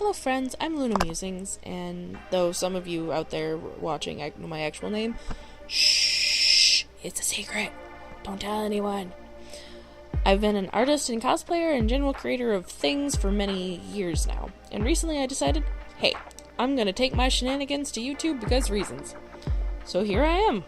Hello friends, I'm Luna Musings, and though some of you out there watching know my actual name, shh, it's a secret. Don't tell anyone. I've been an artist and cosplayer and general creator of things for many years now, and recently I decided, hey, I'm gonna take my shenanigans to YouTube because reasons. So here I am.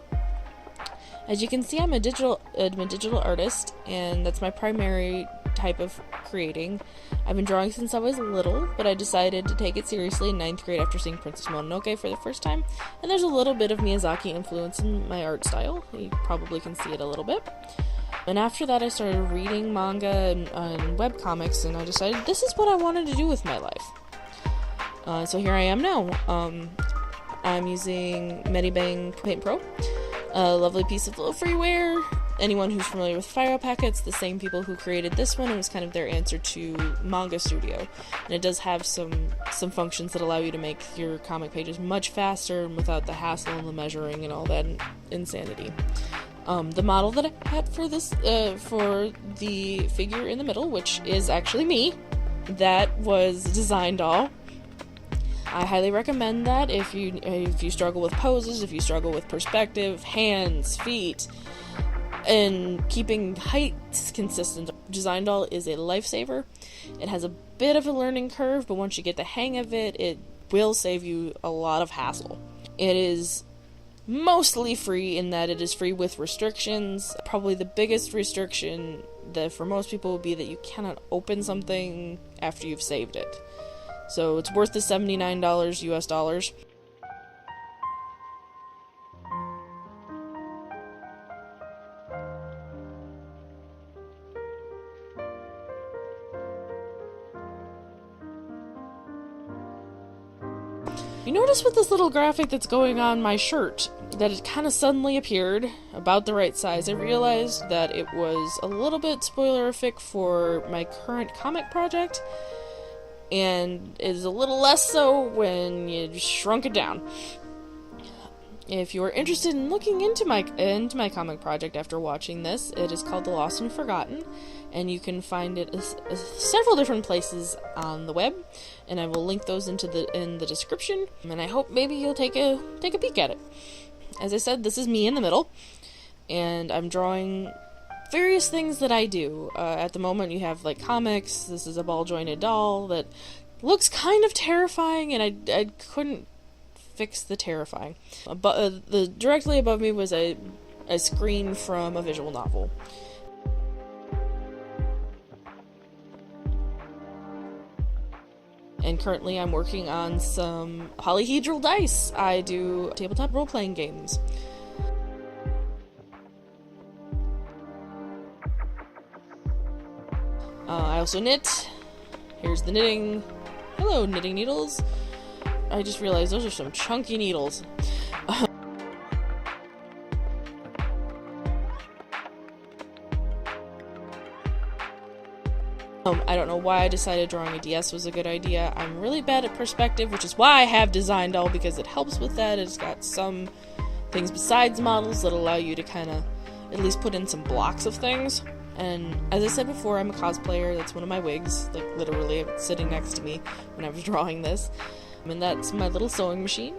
As you can see, I'm a digital artist, and that's my primary type of creating. I've been drawing since I was little, but I decided to take it seriously in 9th grade after seeing Princess Mononoke for the first time, and there's a little bit of Miyazaki influence in my art style. You probably can see it a little bit. And after that I started reading manga and webcomics, and I decided this is what I wanted to do with my life. So here I am now. I'm using Medibang Paint Pro. A lovely piece of little freeware. Anyone who's familiar with Fire Packets, the same people who created this one, it was kind of their answer to Manga Studio. And it does have some functions that allow you to make your comic pages much faster and without the hassle and the measuring and all that insanity. The model that I had for this, for the figure in the middle, which is actually me, that was Design Doll. I highly recommend that if you struggle with poses, if you struggle with perspective, hands, feet, and keeping heights consistent. Design Doll is a lifesaver. It has a bit of a learning curve, but once you get the hang of it, it will save you a lot of hassle. It is mostly free in that it is free with restrictions. Probably the biggest restriction that for most people will be that you cannot open something after you've saved it. So it's worth the $79 US dollars. You notice with this little graphic that's going on my shirt that it kind of suddenly appeared about the right size. I realized that it was a little bit spoilerific for my current comic project, and is a little less so when you shrunk it down. If you are interested in looking into my comic project after watching this, it is called The Lost and Forgotten, and you can find it several different places on the web, and I will link those in the description, and I hope maybe you'll take a peek at it. As I said, this is me in the middle, and I'm drawing various things that I do. At the moment you have like comics. This is a ball-jointed doll that looks kind of terrifying, and I couldn't fix the terrifying. But directly above me was a screen from a visual novel. And currently I'm working on some polyhedral dice. I do tabletop role-playing games. I also knit. Here's the knitting. Hello, knitting needles. I just realized those are some chunky needles. I don't know why I decided drawing a DS was a good idea. I'm really bad at perspective, which is why I have Design Doll, because it helps with that. It's got some things besides models that allow you to kind of at least put in some blocks of things. And as I said before, I'm a cosplayer. That's one of my wigs, like literally sitting next to me when I was drawing this. And that's my little sewing machine.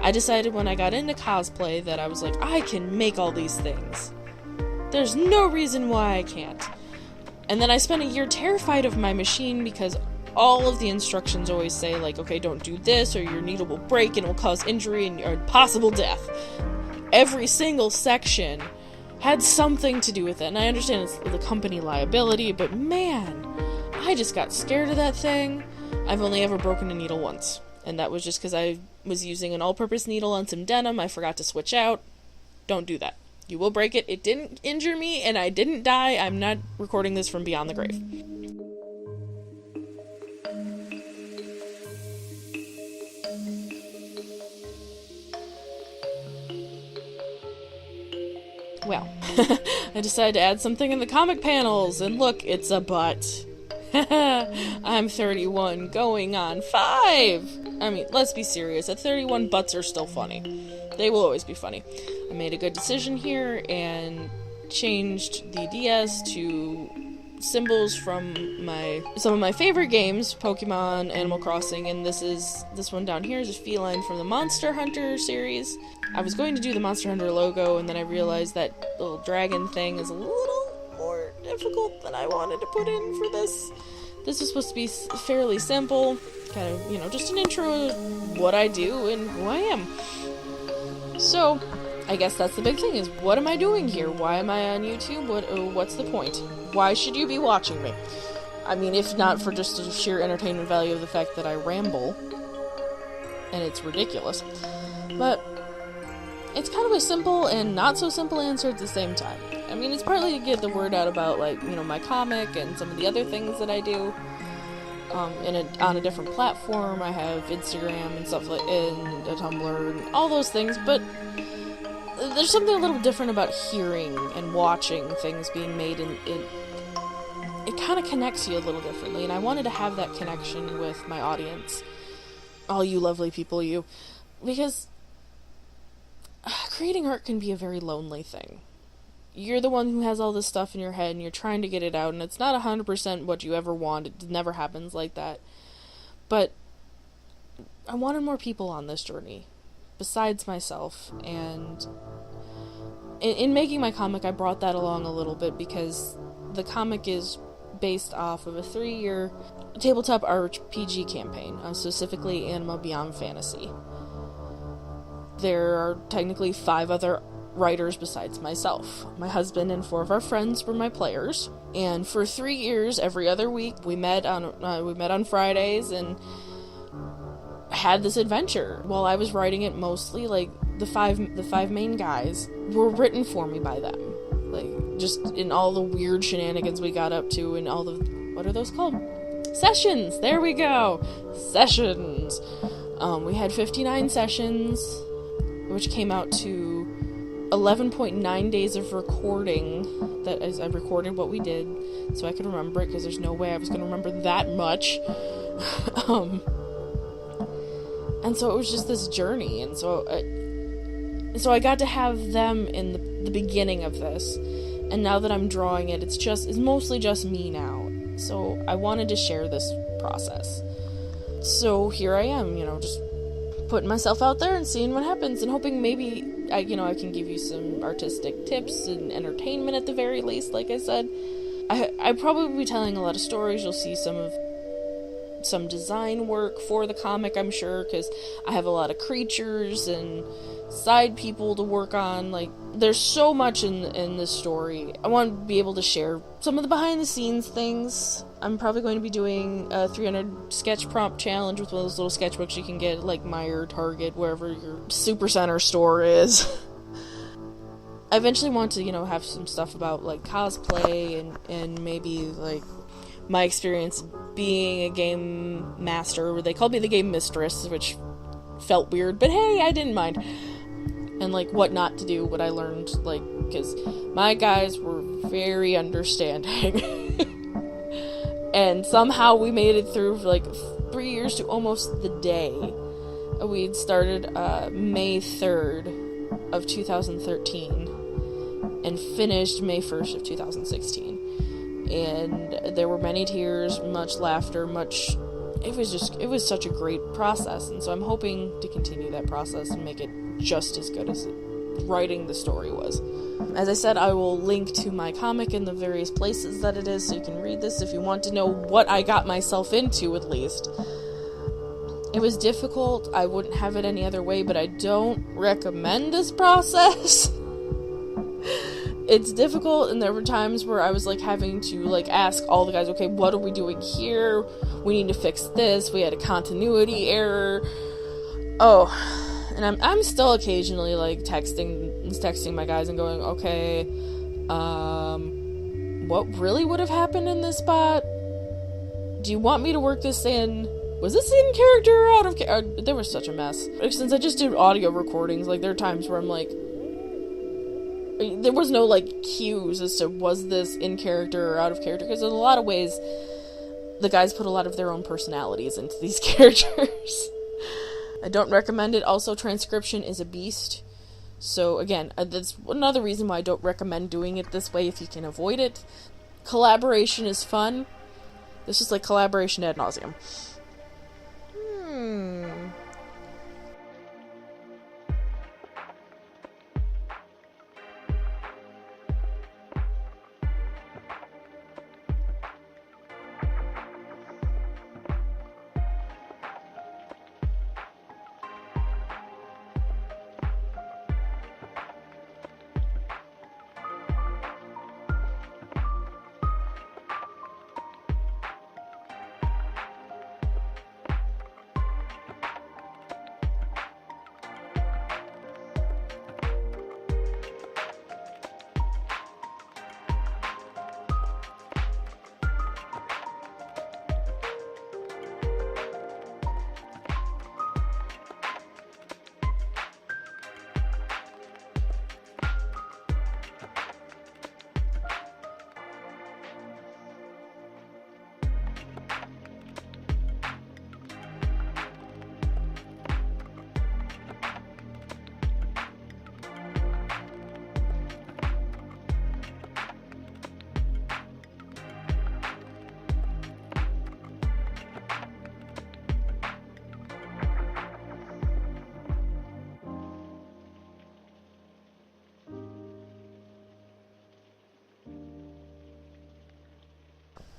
I decided when I got into cosplay that I was like, I can make all these things. There's no reason why I can't. And then I spent a year terrified of my machine because all of the instructions always say, like, okay, don't do this or your needle will break and it will cause injury or possible death. Every single section had something to do with it, and I understand it's the company liability, but man, I just got scared of that thing. I've only ever broken a needle once, and that was just because I was using an all-purpose needle on some denim. I forgot to switch out. Don't do that. You will break it. It didn't injure me, and I didn't die. I'm not recording this from beyond the grave. Well, I decided to add something in the comic panels, and look, it's a butt. I'm 31, going on 5! I mean, let's be serious, at 31, butts are still funny. They will always be funny. I made a good decision here, and changed the DS to symbols from some of my favorite games, Pokemon, Animal Crossing, and this one down here is a feline from the Monster Hunter series. I was going to do the Monster Hunter logo, and then I realized that little dragon thing is a little more difficult than I wanted to put in for this. This is supposed to be fairly simple, kind of, just an intro to what I do and who I am. So, I guess that's the big thing, is what am I doing here? Why am I on YouTube? What's the point? Why should you be watching me? I mean, if not for just the sheer entertainment value of the fact that I ramble, and it's ridiculous. But it's kind of a simple and not so simple answer at the same time. I mean, it's partly to get the word out about, my comic and some of the other things that I do. On a different platform. I have Instagram and stuff and a Tumblr and all those things, but there's something a little different about hearing and watching things being made, and it kind of connects you a little differently, and I wanted to have that connection with my audience, all you lovely people, because creating art can be a very lonely thing. You're the one who has all this stuff in your head, and you're trying to get it out, and it's not 100% what you ever want. It never happens like that. But I wanted more people on this journey, besides myself, and in making my comic, I brought that along a little bit, because the comic is based off of a 3-year tabletop RPG campaign, specifically Anima Beyond Fantasy. There are technically 5 other writers besides myself. My husband and 4 of our friends were my players, and for 3 years, every other week, we met on Fridays and had this adventure. While I was writing it, mostly the five main guys were written for me by them, just in all the weird shenanigans we got up to, and all the, what are those called? Sessions. There we go. Sessions. We had 59 sessions, which came out to 11.9 days of recording. That is, I recorded what we did so I could remember it, because there's no way I was going to remember that much. And so it was just this journey, and so I got to have them in the beginning of this, and now that I'm drawing it, it's mostly just me now. So I wanted to share this process. So here I am, just putting myself out there and seeing what happens, and hoping maybe I can give you some artistic tips and entertainment at the very least. Like I said, I probably will be telling a lot of stories. You'll see some design work for the comic, I'm sure, because I have a lot of creatures and side people to work on. There's so much in this story. I want to be able to share some of the behind the scenes things. I'm probably going to be doing a 300 sketch prompt challenge with one of those little sketchbooks you can get at Meijer, Target, wherever your supercenter store is. I eventually want to, have some stuff about cosplay and maybe my experience being a game master. They called me the game mistress, which felt weird, but hey, I didn't mind. And what not to do, what I learned, because my guys were very understanding. And somehow we made it through for 3 years to almost the day. We'd started May 3rd of 2013 and finished May 1st of 2016. And there were many tears, much laughter, it was such a great process. And so I'm hoping to continue that process and make it just as good as writing the story was. As I said, I will link to my comic in the various places that it is, so you can read this if you want to know what I got myself into, at least. It was difficult. I wouldn't have it any other way, but I don't recommend this process. It's difficult, and there were times where I was having to ask all the guys, okay, what are we doing here? We need to fix this. We had a continuity error. Oh, and I'm still occasionally texting my guys and going, okay, what really would have happened in this spot? Do you want me to work this in? Was this in character or out of character? There was such a mess. Since I just did audio recordings, there are times where I'm there was no cues as to was this in character or out of character, because in a lot of ways the guys put a lot of their own personalities into these characters. I don't recommend it. Also, transcription is a beast. So again, that's another reason why I don't recommend doing it this way if you can avoid it. collaboration is fun. This is like collaboration ad nauseum.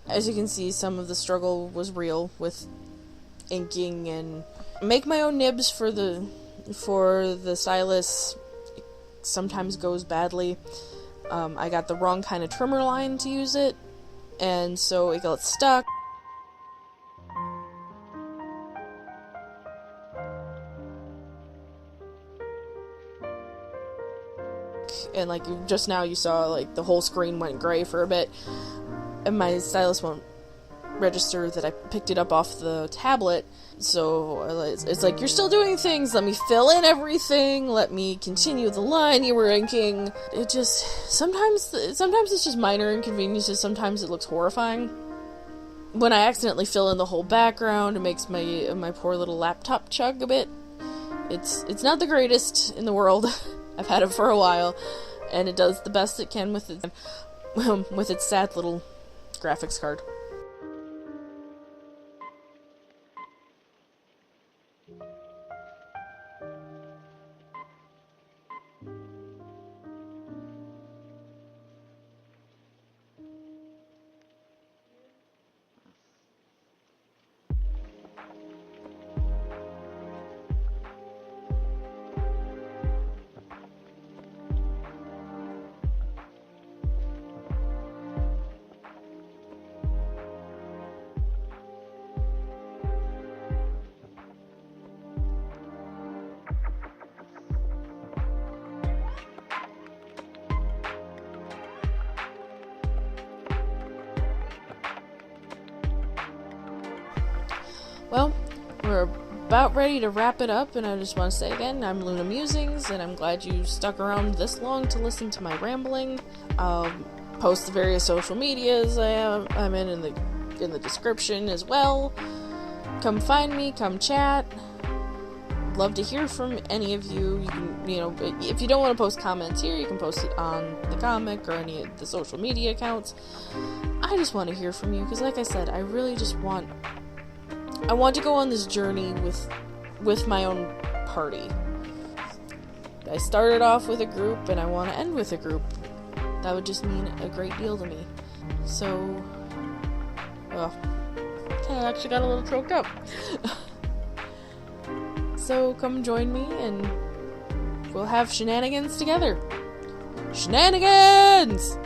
As you can see, some of the struggle was real with inking, and make my own nibs for the stylus sometimes goes badly. I got the wrong kind of trimmer line to use it, and so it got stuck. And like just now you saw, like the whole screen went gray for a bit. And my stylus won't register that I picked it up off the tablet, so it's like, you're still doing things, let me fill in everything, let me continue the line you were inking. It just, sometimes it's just minor inconveniences, sometimes it looks horrifying. When I accidentally fill in the whole background, it makes my poor little laptop chug a bit. It's not the greatest in the world. I've had it for a while, and it does the best it can with its sad little graphics card. Well, we're about ready to wrap it up, and I just want to say again, I'm Luna Musings, and I'm glad you stuck around this long to listen to my rambling. I'll post the various social medias I'm in the description as well. Come find me, come chat. Love to hear from any of you. You can, if you don't want to post comments here, you can post it on the comic or any of the social media accounts. I just want to hear from you, because like I said, I really just want to go on this journey with my own party. I started off with a group, and I want to end with a group. That would just mean a great deal to me. So, I actually got a little choked up. So come join me, and we'll have shenanigans together. Shenanigans!